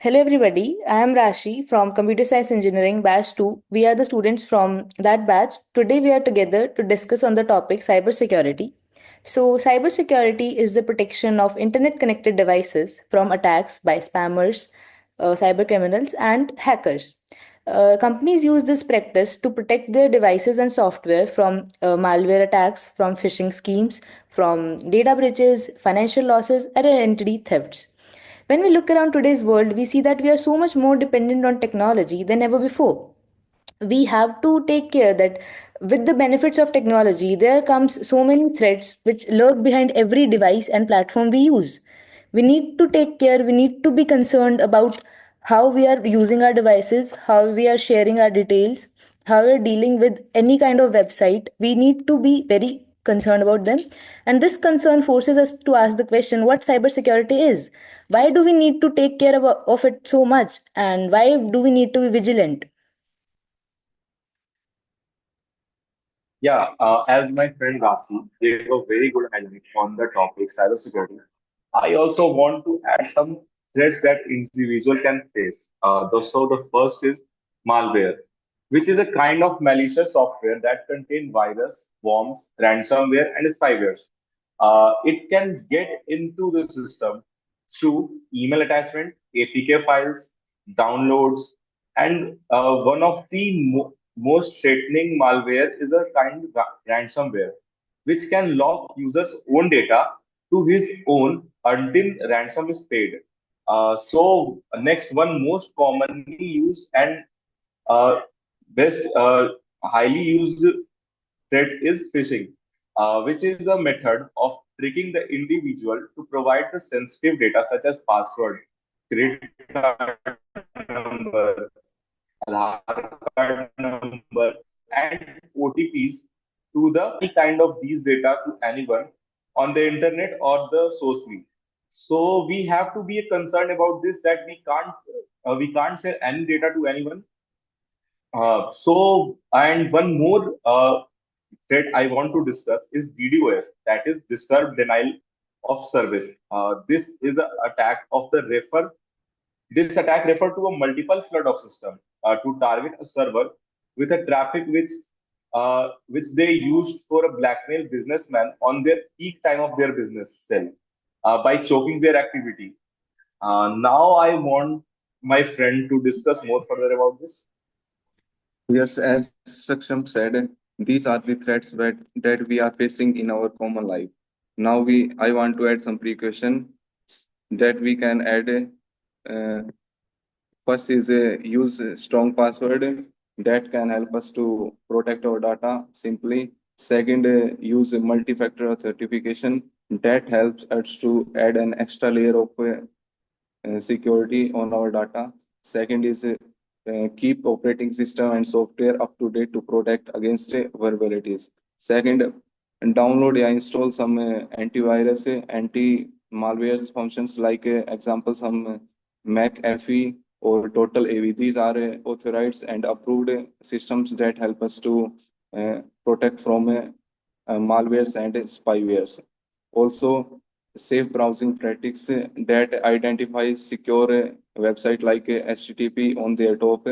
Hello everybody, I am Rashi from Computer Science Engineering Batch 2. We are the students from that batch. Today we are together to discuss on the topic cybersecurity. So cybersecurity is the protection of internet connected devices from attacks by spammers, cyber criminals and hackers. Companies use this practice to protect their devices and software from malware attacks, from phishing schemes, from data breaches, financial losses, and identity thefts. When we look around today's world, we see that we are so much more dependent on technology than ever before. We have to take care that with the benefits of technology, there comes so many threats which lurk behind every device and platform we use. We need to take care, we need to be concerned about how we are using our devices, how we are sharing our details, how we are dealing with any kind of website. We need to be very concerned about them. And this concern forces us to ask the question what cybersecurity is. Why do we need to take care of it so much? And why do we need to be vigilant? As my friend Rasi gave a very good highlight on the topic cybersecurity, I also want to add some threats that individual can face. So the first is malware, which is a kind of malicious software that contain virus, worms, ransomware, and spyware. It can get into the system through email attachment, APK files, downloads, and one of the most threatening malware is a kind of ransomware, which can lock users' own data to his own until ransom is paid. Next one most commonly used and uh, best highly used threat is phishing, which is a method of tricking the individual to provide the sensitive data such as password, credit card number, Aadhaar card number, and OTPs to the any kind of these data to anyone on the internet or the socially. So we have to be concerned about this that we can't share any data to anyone. And one more that I want to discuss is DDoS, that is Disturbed Denial of Service. This is an attack of the refer. This attack refer to a multiple flood of system to target a server with a traffic which they used for a blackmail businessman on their peak time of their business cell by choking their activity. Now I want my friend to discuss more further about this. Yes, as Saksham said, these are the threats that we are facing in our common life. Now I want to add some precaution that we can add. Uh, First is use a strong password that can help us to protect our data simply. Second, use a multi-factor authentication that helps us to add an extra layer of security on our data. Second is keep operating system and software up to date to protect against vulnerabilities. Second, download or install some antivirus, anti-malware functions like example some McAfee or Total AV. These are authorized and approved systems that help us to protect from malwares and spywares. Also, safe browsing practice that identifies secure website like HTTP on their top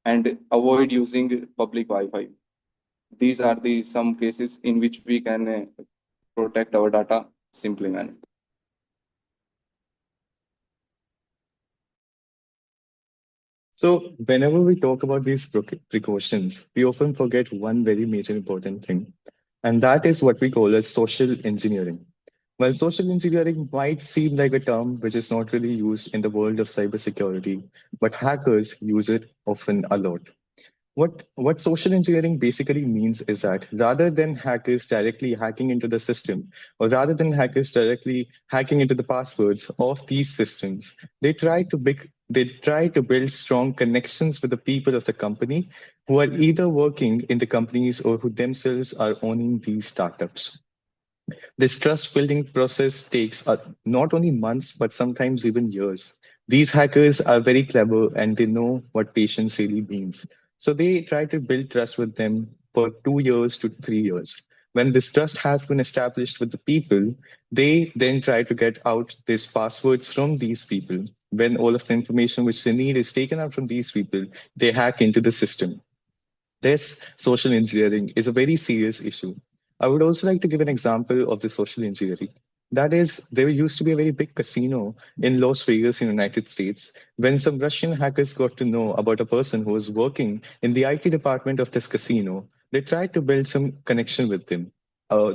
and avoid using public Wi-Fi. These are the some cases in which we can protect our data simply, man. So, whenever we talk about these precautions, we often forget one very major important thing, and that is what we call as social engineering. While social engineering might seem like a term which is not really used in the world of cybersecurity, but hackers use it often a lot. What social engineering basically means is that rather than hackers directly hacking into the system, or rather than hackers directly hacking into the passwords of these systems, they try to build strong connections with the people of the company who are either working in the companies or who themselves are owning these startups. This trust building process takes not only months, but sometimes even years. These hackers are very clever and they know what patience really means. So they try to build trust with them for 2 years to 3 years. When this trust has been established with the people, they then try to get out these passwords from these people. When all of the information which they need is taken out from these people, they hack into the system. This social engineering is a very serious issue. I would also like to give an example of the social engineering. That is, there used to be a very big casino in Las Vegas in the United States. When some Russian hackers got to know about a person who was working in the IT department of this casino, they tried to build some connection with them.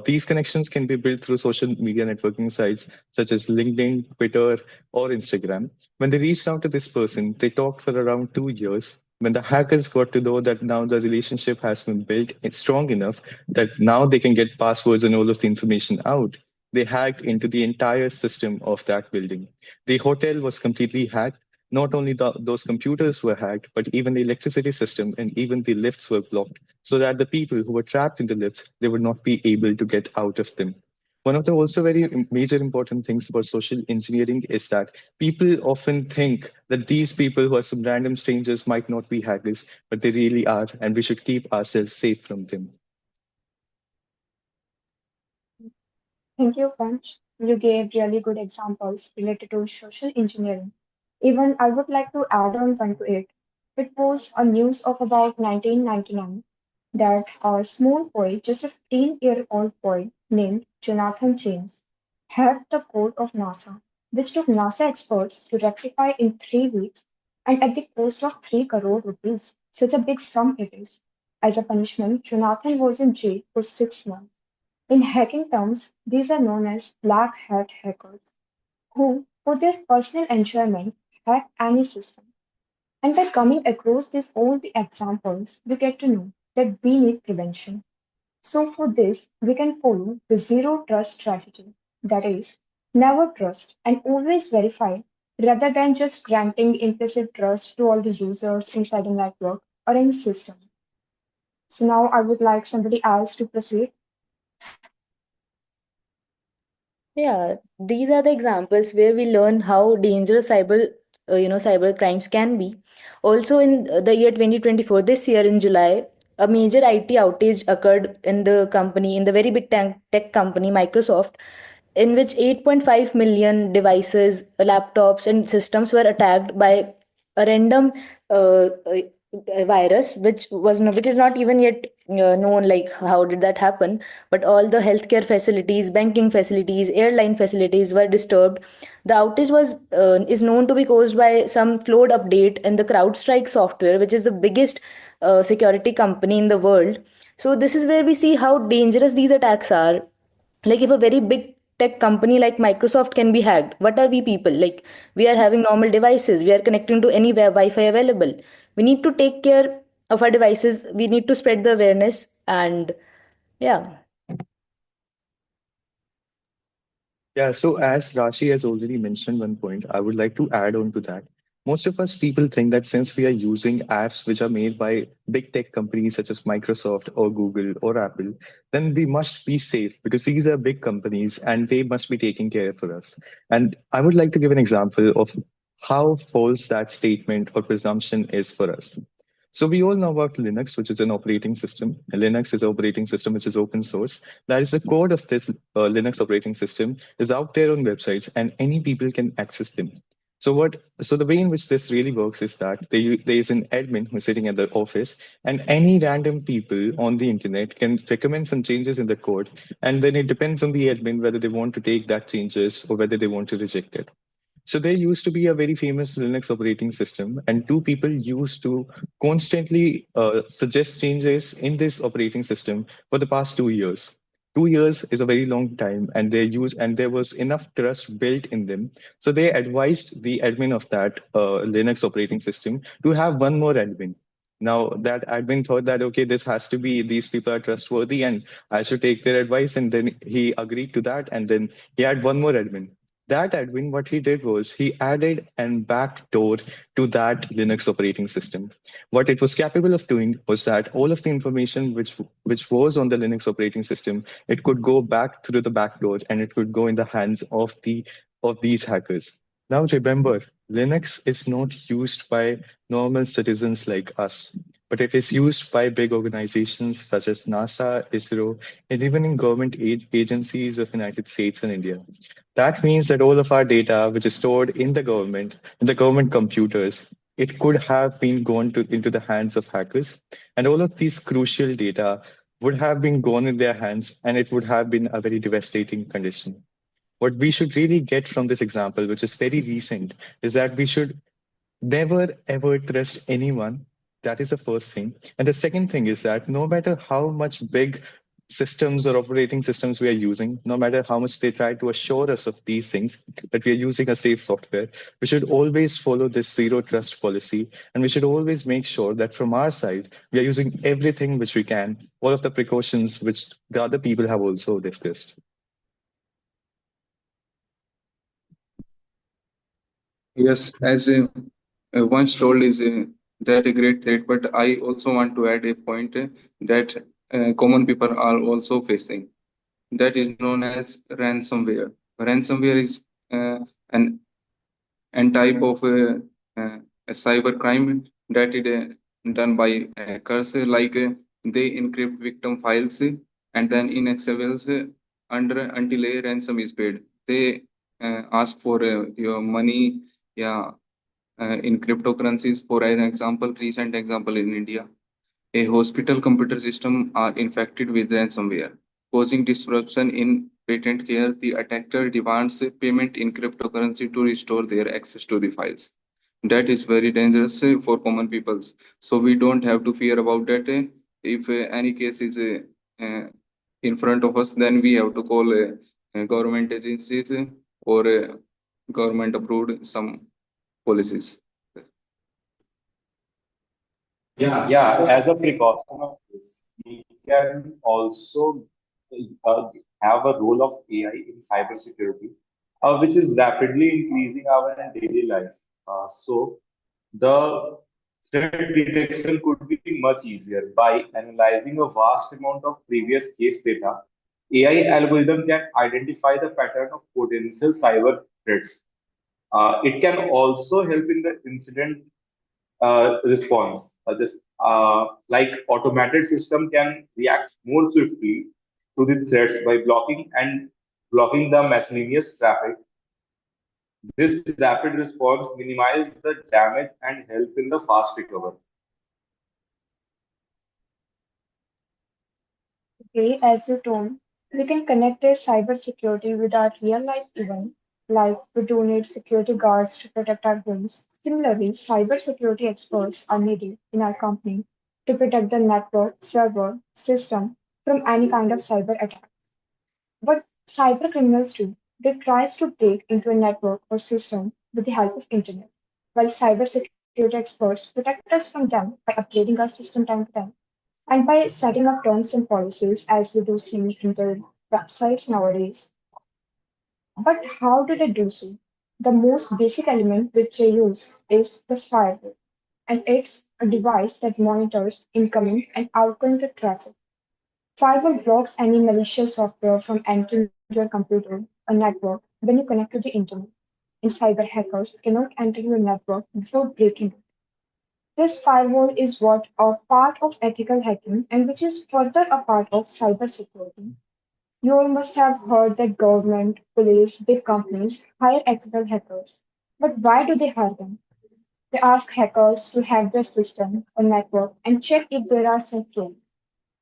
These connections can be built through social media networking sites such as LinkedIn, Twitter, or Instagram. When they reached out to this person, they talked for around 2 years. When the hackers got to know that now the relationship has been built it's strong enough that now they can get passwords and all of the information out, they hacked into the entire system of that building. The hotel was completely hacked. Not only those computers were hacked, but even the electricity system and even the lifts were blocked so that the people who were trapped in the lifts, they would not be able to get out of them. One of the also very major important things about social engineering is that people often think that these people who are some random strangers might not be hackers, but they really are, and we should keep ourselves safe from them. Thank you, Punch. You gave really good examples related to social engineering. Even I would like to add on one to it. It was a news of about 1999 that a small boy, just a 15-year-old boy named Jonathan James, hacked the code of NASA, which took NASA experts to rectify in 3 weeks and at the cost of 3 crore rupees. Such a big sum it is. As a punishment, Jonathan was in jail for 6 months. In hacking terms, these are known as black hat hackers, who, for their personal enjoyment, hack any system. And by coming across these all the examples, we get to know that we need prevention. So for this, we can follow the zero trust strategy. That is, never trust and always verify rather than just granting implicit trust to all the users inside a network or any system. So now I would like somebody else to proceed. Yeah, these are the examples where we learn how dangerous cyber crimes can be. Also, in the year 2024, this year in July, a major IT outage occurred in the company, in the very big tech company, Microsoft, in which 8.5 million devices, laptops, and systems were attacked by a random virus, which is not even yet known like how did that happen. But all the healthcare facilities, banking facilities, airline facilities were disturbed. The outage was is known to be caused by some flawed update in the CrowdStrike software, which is the biggest security company in the world. So this is where we see how dangerous these attacks are. Like if a very big tech company like Microsoft can be hacked, what are we people? Like we are having normal devices, we are connecting to any Wi-Fi available. We need to take care of our devices, we need to spread the awareness. And yeah. Yeah, so as Rashi has already mentioned one point, I would like to add on to that. Most of us people think that since we are using apps which are made by big tech companies such as Microsoft or Google or Apple, then we must be safe because these are big companies and they must be taking care for us. And I would like to give an example of how false that statement or presumption is for us. So we all know about Linux, which is an operating system. Linux is an operating system which is open source. That is the code of this Linux operating system is out there on websites, and any people can access them. So the way in which this really works is that there is an admin who's sitting at the office, and any random people on the internet can recommend some changes in the code, and then it depends on the admin whether they want to take that changes or whether they want to reject it. So there used to be a very famous Linux operating system, and two people used to constantly suggest changes in this operating system for the past 2 years. 2 years is a very long time, and there was enough trust built in them. So they advised the admin of that Linux operating system to have one more admin. Now that admin thought that okay, this has to be these people are trustworthy, and I should take their advice, and then he agreed to that, and then he had one more admin. That admin, what he did was he added an backdoor to that Linux operating system. What it was capable of doing was that all of the information which was on the Linux operating system, it could go back through the backdoor and it could go in the hands of these hackers. Now remember, Linux is not used by normal citizens like us. but it is used by big organizations such as NASA, ISRO, and even in government agencies of United States and India. That means that all of our data, which is stored in the government computers, it could have been into the hands of hackers, and all of these crucial data would have been gone in their hands, and it would have been a very devastating condition. What we should really get from this example, which is very recent, is that we should never ever trust anyone. That is the first thing. And the second thing is that no matter how much big systems or operating systems we are using, no matter how much they try to assure us of these things, that we are using a safe software, we should always follow this zero trust policy. And we should always make sure that from our side, we are using everything which we can, all of the precautions which the other people have also discussed. Yes, as once told, is that a great threat, but I also want to add a point that common people are also facing. That is known as ransomware. Ransomware is an type of a cyber crime that is done by hackers. They encrypt victim files and then in exabytes under until a ransom is paid. They ask for your money, yeah, in cryptocurrencies. For an example, recent example in India, a hospital computer system are infected with ransomware, causing disruption in patient care. The attacker demands a payment in cryptocurrency to restore their access to the files. That is very dangerous for common people. So we don't have to fear about that. If any case is in front of us, then we have to call government agencies or government approved some policies. Yeah, as a precaution of this, we can also uh, have a role of AI in cybersecurity, which is rapidly increasing our daily life. So the threat detection could be much easier by analyzing a vast amount of previous case data. AI algorithm can identify the pattern of potential cyber threats. It can also help in the incident response. This like automated system can react more swiftly to the threats by blocking the miscellaneous traffic. This rapid response minimizes the damage and help in the fast recovery. Okay, as you told, we can connect this cybersecurity with our real life event, like we do need security guards to protect our homes. Similarly, cybersecurity experts are needed in our company to protect the network, server, system from any kind of cyber attack. But cyber criminals do. They tries to break into a network or system with the help of internet, while cybersecurity experts protect us from them by upgrading our system time to time and by setting up terms and policies as we do see in the websites nowadays. But how do they do so? The most basic element which they use is the firewall, and it's a device that monitors incoming and outgoing traffic. Firewall blocks any malicious software from entering your computer or network when you connect to the internet. And cyber hackers cannot enter your network before breaking it. This firewall is what a part of ethical hacking and which is further a part of cybersecurity. You all must have heard that government, police, big companies hire ethical hackers. But why do they hire them? They ask hackers to hack their system or network and check if there are some flaws.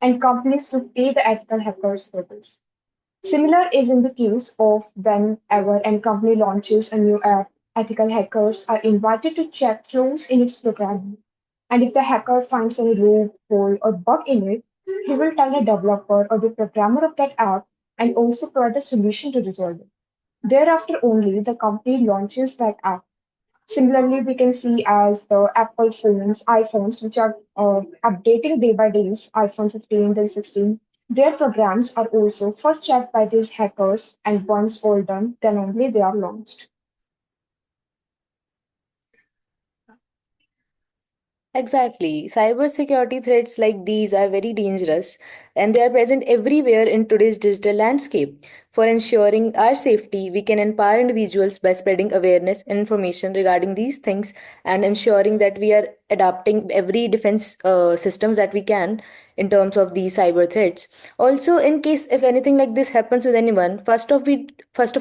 And companies to pay the ethical hackers for this. Similar is in the case of whenever a company launches a new app, ethical hackers are invited to check flaws in its programming. And if the hacker finds any loophole or bug in it, he will tell the developer or the programmer of that app and also provide a solution to resolve it. Thereafter, only the company launches that app. Similarly, we can see as the Apple phones, iPhones, which are updating day by days, iPhone 15, then 16. Their programs are also first checked by these hackers, and once all done, then only they are launched. Exactly. Cybersecurity threats like these are very dangerous and they are present everywhere in today's digital landscape. For ensuring our safety, we can empower individuals by spreading awareness and information regarding these things and ensuring that we are adapting every defense systems that we can in terms of these cyber threats. Also, in case if anything like this happens with anyone, first of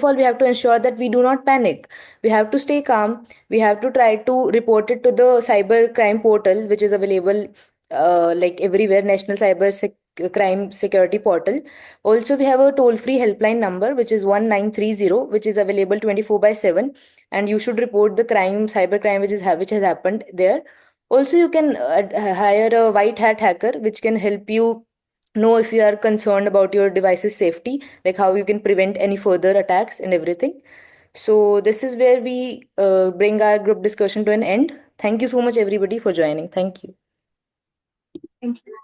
all we have to ensure that we do not panic. We have to stay calm. We have to try to report it to the cyber crime portal, which is available like everywhere, National Crime Security Portal. Also, we have a toll free helpline number which is 1930, which is available 24 by 7, and you should report the crime, cyber crime, which has happened there. Also, you can hire a white hat hacker which can help you know if you are concerned about your device's safety, like how you can prevent any further attacks and everything. So this is where we bring our group discussion to an end. Thank you so much everybody for joining. Thank you. Thank you.